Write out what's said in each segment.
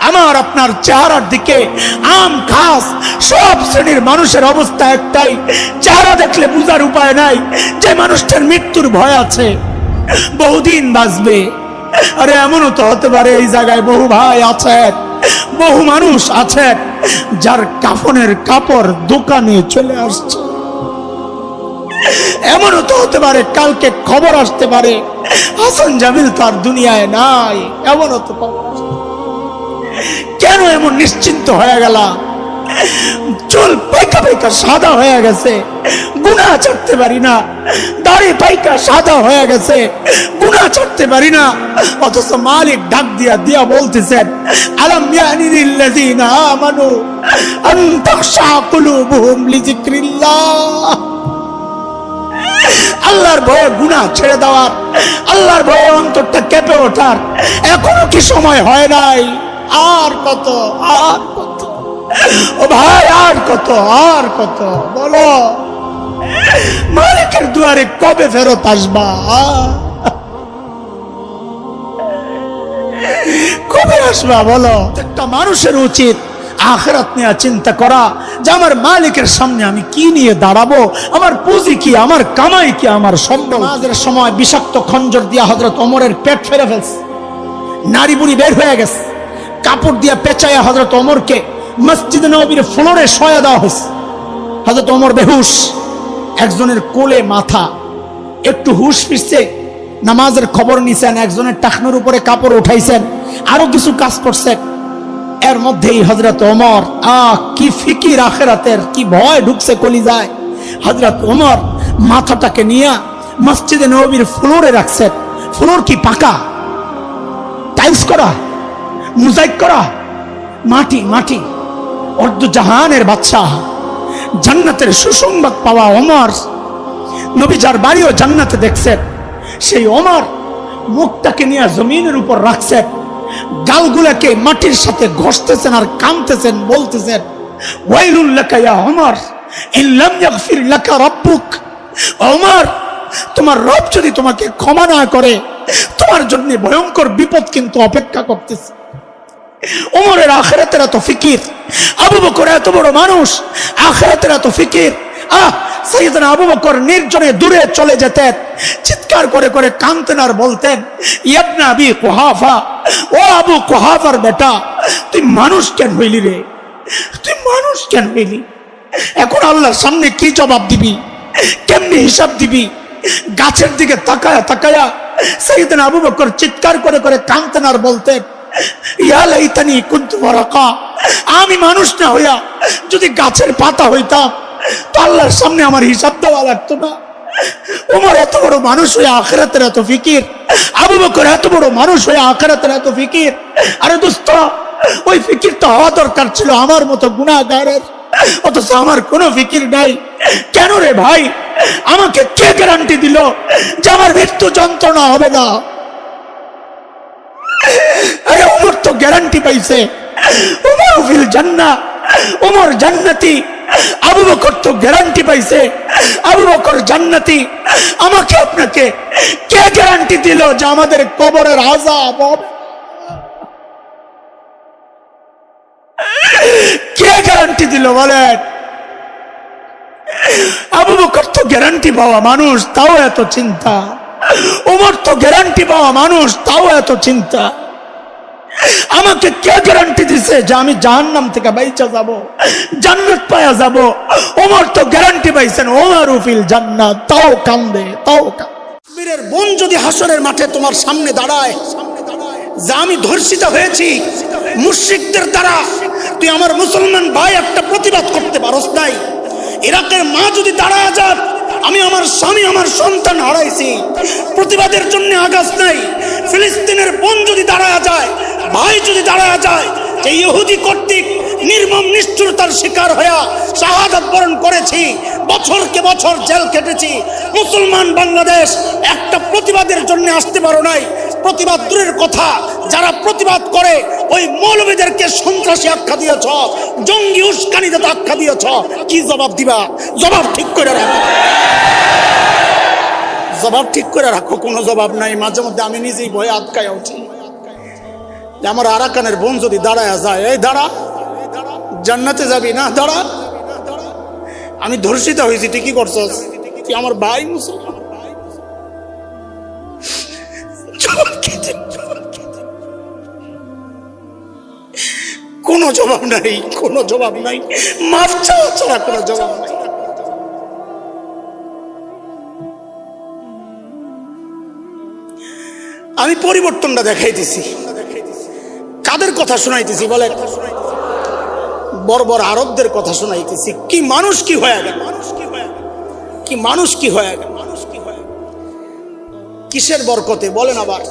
আমার আপনার চেহারার দিকে আম খাস সব শ্রেণীর মানুষের অবস্থা একটাই, চেহারা দেখলে বুঝার উপায় নাই যে মানুষটার মৃত্যুর ভয় আছে, বহুদিন বাঁচবে। আরে এমনও তো হতে পারে এই জায়গায় বহু ভাই আছেন, বহু মানুষ আছেন যার কাফনের কাপড় দোকানে চলে আসছে। এমনও তো হতে পারে কালকে খবর আসতে পারে হাসান জামিল তার দুনিয়ায় নাই, এমনও তো খবর আসতে। কেন এমন নিশ্চিন্ত হয়ে গেল? চুল পাইকা পাইকা সাদা হয়ে গেছে, গুনাহ ছাড়তে পারি না। দাড়ি পাইকা সাদা হয়ে গেছে, গুনাহ ছাড়তে পারি না। অথচ মালিক ডাক দিয়া বলতেছেন, আলাম ইয়ানি লিল্লাযিনা আমানু আন তাখশা কুলুবুহুম লিযিকরিল্লাহ। আল্লাহর ভয়ে গুনাহ ছেড়ে দেওয়ার, আল্লাহর ভয়ে অন্তরটা কেঁপে ওঠার এখনো কি সময় হয় নাই? আর কত, আর কত ও ভাই, আর কত, আর কত বলো? মালিকের দুয়ারে কবে ফেরত আসবা? কবে আসবা বলো? একটা মানুষের উচিত আখিরাত নিয়ে চিন্তা করা যে আমার মালিকের সামনে আমি কি নিয়ে দাঁড়াবো, আমার পুঁজি কি, আমার কামাই কি, আমার সম্বল। নামাজের সময় বিষাক্ত খঞ্জর দিয়া হযরত ওমরের পেট ফেরে ফেলছে, নারী বুড়ি বের হয়ে গেছে, কাপড় দিয়া পেঁচাইয়া হযরত ওমরকে মসজিদে নববীর ফ্লোরে শোয়া দেওয়া হয়েছে। হযরত ওমর বেহুশ, একজনের কোলে মাথা, একটু হুশ ফিরছে, নামাজের খবর নিছেন, একজনের টাকনোর উপরে কাপড় উঠাইছেন, আরো কিছু কাজ করছেন। এর মধ্যেই হযরত ওমর কি ফিকির আখিরাতের, কি ভয় ঢুকছে কলিজায়। হযরত ওমর মাথাটাকে নিয়ে মসজিদে নববীর ফ্লোরে রাখছেন। ফ্লোর কি পাকা, টাইলস করা, মোজাইক করা, মাটি মাটি। অর্ধ জাহানের বাদশা, জান্নাতের সুসংবাদ পাওয়া ওমর, নবী যার বাড়িও জান্নাতে দেখছেন, সেই ওমর মুখটাকে নিয়ে জমিনের উপর রাখছেন, গালগুলাকে মাটির সাথে ঘষতেছেন আর কামতেছেন, বলতেছেন, ওয়াইলুল লাকা ইয়া ওমর ইন লাম ইয়াগফির লাকা রাব্বুক। ওমর, তোমার রব যদি তোমাকে ক্ষমা না করে, তোমার জন্য ভয়ঙ্কর বিপদ কিন্তু অপেক্ষা করতেছে। ওমরের আখিরাতের এত ফিকির, আবু বকর এত বড় মানুষ, আখিরাতের এত ফিকির। সাইয়েদনা আবু বকর নির্জনে দূরে চলে যেতেন, চিৎকার করে করে কাঁদতেন আর বলতেন, ইবনে আবি কুহাফা, ও আবু কুহাফার বেটা, তুই মানুষ কেন হইলি রে? তুই মানুষ কেন হইলি? এখন আল্লাহর সামনে কি জবাব দিবি, কেমনি হিসাব দিবি? গাছের দিকে তাকায়া তাকায়া সাইয়েদনা আবু বকর চিৎকার করে করে কাঁদতেন আর বলতেন, ইয়া লাইতানি কুনতু ওয়ারাকা, আমি মানুষ না হইয়া যদি গাছের পাতা হইতাম তো আল্লাহর সামনে আমার হিসাব দেওয়া লাগতো না। ওমর এত বড় মানুষ হয়ে আখিরাতের এত ফিকির, আবু বকর এত বড় মানুষ হয়ে আখিরাতের এত ফিকির। আরে দোস্ত, ওই ফিকির তো হওয়া দরকার ছিল আমার মতো গুনাহগারের, অথচ আমার কোনো ফিকির নাই। কেন রে ভাই? আমাকে কে গ্যারান্টি দিল যে আমার মৃত্যু যন্ত্রণা হবে না? আরে ওমর তো গ্যারান্টি পাইছে, ওমর ফিল জান্নাহ, ওমর জান্নাতি। আবু বকর তো গ্যারান্টি পাইছে, আবু বকর জান্নাতি। আমাকে আপনাকে কে গ্যারান্টি দিল যে আমাদের কবরের আযাব হবে? কে গ্যারান্টি দিল বলেন? আবু বকর তো গ্যারান্টি পাওয়া মানুষ, তাও এত চিন্তা। ওমর তো গ্যারান্টি পাওয়া মানুষ, তাও এত চিন্তা। আমাকে কে গ্যারান্টি দিছে যে আমি জাহান্নাম থেকে বাইচা যাব, জান্নাত পায়া যাব? ওমর তো গ্যারান্টি পাইছেন, ওমরু ফিল জান্নাত, তাও কান্দে, তাও কান্দে। বীরের বোন যদি হাসরের মাঠে তোমার সামনে দাঁড়ায় যে আমি ধর্ষিত হয়েছি মুশরিকদের দ্বারা, তুই আমার মুসলমান ভাই একটা প্রতিবাদ করতে পারস নাই। ইরাকের মা যদি দাঁড়ায় যায়, আমি আমার স্বামী আমার সন্তান হারাইছি, প্রতিবাদের জন্য আগাছ নাই। ফিলিস্তিনের বোন যদি দাঁড়ায় যায়, ভাই যদি দাঁড়ায় যায় যে ইহুদি কর্তৃক নির্মম নিষ্ঠুরতার শিকার হয়ে শাহাদাত বরণ করেছি, বছরকে বছর জেল কেটেছি, মুসলমান বাংলাদেশ একটা প্রতিবাদের জন্য আসতে পারো নাই। প্রতিবাদ দূরের কথা, যারা প্রতিবাদ করে ওই মৌলবীদেরকে সন্ত্রাসী আখ্যা দিয়েছ, জঙ্গি উস্কানিদাতা আখ্যা দিয়েছ, কি জবাব দিবা? জবাব ঠিক করে রাখো, জবাব ঠিক করে রাখো। কোনো জবাব নাই। মাঝে মধ্যে আমি নিজেই ভয়ে আটকায় উঠি। যে আমার আরাকানের বোন যদি দাঁড়ায় যায়, এই দাঁড়া, জান্নাতে যাবি না, দাঁড়া। আমি ধর্ষিত হয়েছি, তুই কি করছস? তুই আমার ভাই মুসলমান। কোনো জবাব নাই, কোনো জবাব নাই, মাফ চাওয়া ছাড়া কোনো জবাব নাই। আমি পরিবর্তনটা দেখাইতেছি। কাদের কথা শোনাইতেছি বলে? বর্বর আরবদের কথা শোনাইতেছি। কি মানুষ কি হয়ে গেল, কি মানুষ কি হয়ে গেল, কিসের বরকতে বলেন? আবার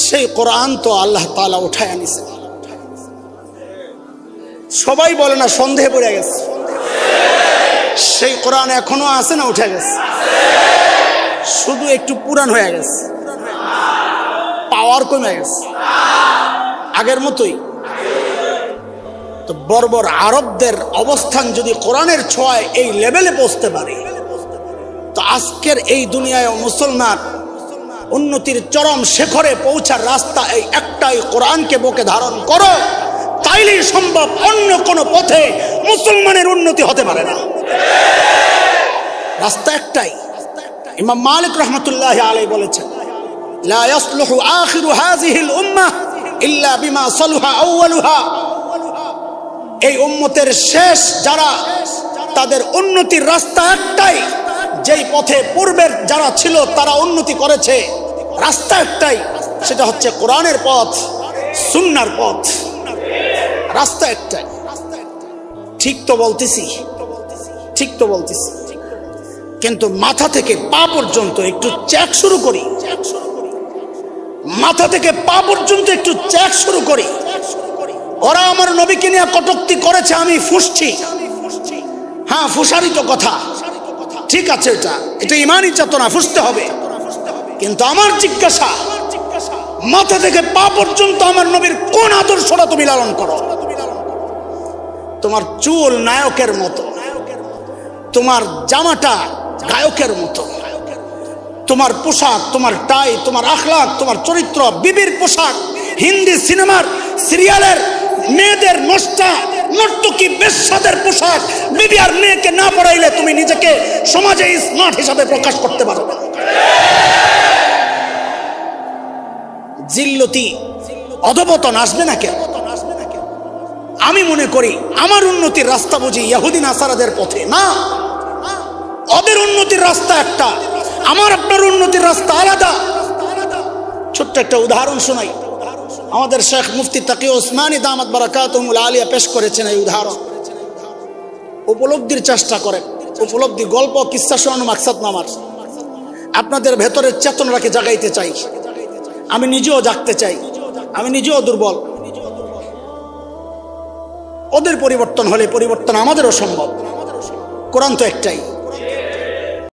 সেই কোরআন তো আল্লাহ তাআলা উঠায় আনিছে। সবাই বলে না, সন্দেহে পড়ে গেছে। সেই কোরআন এখনো আছে না উঠে গেছে? শুধু একটু পুরান হয়ে গেছে, পাওয়ার কমে গেছে, আগের মতোই। তো বর্বর আরবদের অবস্থান যদি কোরআনের ছোঁয়ায় এই লেভেলে পৌঁছতে পারে, তো আজকের এই দুনিয়ায় মুসলমান উন্নতির চরম শেখরে পৌঁছার রাস্তা এই একটাই, কোরআনকে বুকে ধারণ করো, তাইলেই সম্ভব। অন্য কোনো পথে মুসলমানের উন্নতি হতে পারে না। রাস্তা একটাই। ইমাম মালিক রহমতুল্লাহ আলাইহি বলেছেন, লা ইয়াসলুহু আখিরু হাযিহিল উম্মাহ ইল্লা বিমা সালুহা আউয়ালুহা। এই উম্মতের শেষ যারা, তাদের উন্নতির রাস্তা একটাই, যেই পথে পূর্বের যারা ছিল তারা উন্নতি করেছে। রাস্তা একটাই, সেটা হচ্ছে কোরআনের পথ, সুন্নাহর পথ। রাস্তা একটাই। ঠিক তো বলতেছি, ঠিক তো বলতেছি। কিন্তু মাথা থেকে পা পর্যন্ত একটু চেক শুরু করি, মাথা থেকে পা পর্যন্ত একটু চেক শুরু করি। ওরা আমার নবীকে নিয়ে কটূক্তি করেছে, আমি ফুসছি। হ্যাঁ, ফুসারিত কথা, ঠিক আছে, এটা ইমানি চেতনা, ফুসতে হবে। কিন্তু আমার জিজ্ঞাসা, মাথা থেকে পা পর্যন্ত আমার নবীর কোন আদর্শটা তুমি লালন করো? তোমার চুল নায়কের মতো, তোমার জামাটা গায়কের মতো, তোমার পোশাক, তোমার টাই, তোমার আখলাক, তোমার চরিত্র, বিবির পোশাক, হিন্দি সিনেমার সিরিয়ালের মেয়েদের নর্তকী বেশ্যাদের পোশাক, বিবি আর মেয়েকে না পড়াইলে তুমি নিজেকে সমাজে স্মার্ট হিসাবে প্রকাশ করতে পারো না। জিল্লতি, অধপতন আসবে না কেন? আমি মনে করি আমার উন্নতির রাস্তা বুঝি ইহুদি নাসারাদের পথে না। ওদের উন্নতির রাস্তা একটা, আমার আপনার উন্নতির রাস্তা আলাদা। ছোট্ট একটা উদাহরণ শোনাই। আমাদের শেখ মুফতি তাকি ওসমানী দামাত বারাকাতুহুল আলিয়া পেশ করেছেন এই উদাহরণ। উপলব্ধির চেষ্টা করেন, উপলব্ধি, গল্প কিসসা শোনানো মাকসাদ না আমার। আপনাদের ভেতরের চেতনাকে জাগাইতে চাই। আমি নিজেও জাগতে চাই, আমি নিজেও দুর্বল। ওদের পরিবর্তন হলে পরিবর্তন আমাদেরও সম্ভব। কোরআন তো একটাই।